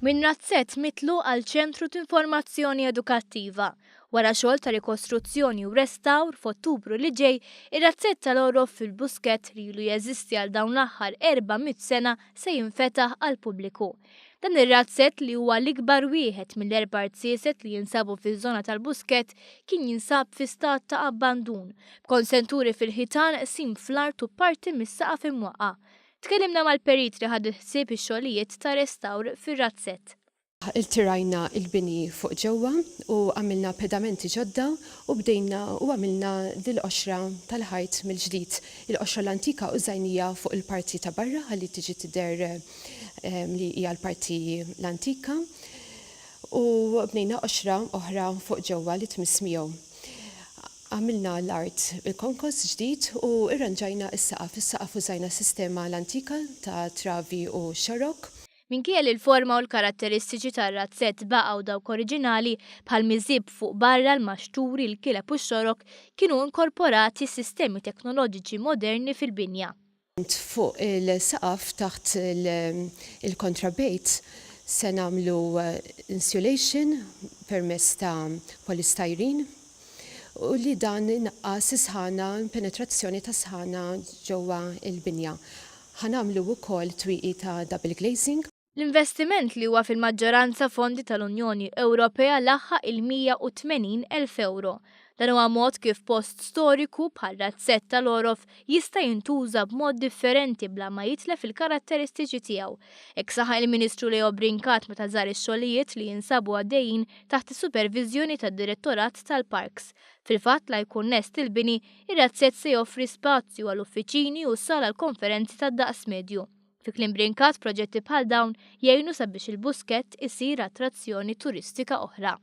Minn Razzett mitluq għal ċentru ta' informazzjoni edukattiva. Wara xogħol ta' rikostruzzjoni u restawr f'Ottubru li ġej, ir-Razzett tal-Orof fil-Buskett li ilu jeżisti għal dawn l-aħħar 400 sena se jinfetaħ għall-pubbliku. Dan ir-Razzett li huwa l-ikbar wieħed mill-4 rċieset li jinsabu fiż-żona tal-Buskett kien jinsab fi stat ta' abbandun, b'konsenturi fil-ħitan sim fl-art u parti mis-saqaf imwaqqa. Tkellimna mal-perit li ħad ħsieb ix-xogħlijiet ta' restawr fir-Razzett. Iltirajna il-bini fuq ġewwa u għamilna pedamenti ġodda u bdejna u għamilna dil-qoxra tal-ħajt mill-ġdid. Il-qoxra l-antika użajnija fuq il-parti ta' barra ħalli tiġi tidher li hija l-parti l-antika u bnejna qoxra oħra fuq ġewwa li tmiss miegħu. Għamilna l-art il-konkos ġdid u irranġajna is-saqaf. Is-saqaf użajna sistema l-antika ta' travi u xarok. Minkejja li l-forma u l-karatteristiċi tar-Razzett baqgħu dawk oriġinali bħal miżib fuq barra l-maxturi, l-kileb u x-xorok kienu inkorporati sistemi teknoloġiċi moderni fil-binja. Fuq il-saqaf taħt il-kontrabejt se nagħmlu insulation permezz ta' polystyrene u li dan inaqqas is-sħana, penetrazzjoni ta' sħana ġewwa il-binja. Ħanamlu wkoll twieqi ta' double glazing. L-investiment li huwa fil-maġġoranza fondi tal-Unjoni Ewropea laħħaq il-180,000 euro. Dan huwa mod kif post storiku bħal Razzett tal-Orof jista' jintuża b'mod differenti bla ma jitlef il-karatteristiċi tiegħu. Hekk saħaq il-Ministru Leo Brinkat meta żar ix-xogħlijiet li jinsabu għaddejjin taħt is-superviżjoni tad-Direttorat tal-Parks. Fil-fatt la jkun nest il-bini, ir-Razzett se joffri spazju għall-uffiċini u sala l-konferenzi tad-daqs medju. Fi kliem Brinkat proġetti bħal dawn jgħinu sabiex il-Buskett isir attrazzjoni turistika oħra.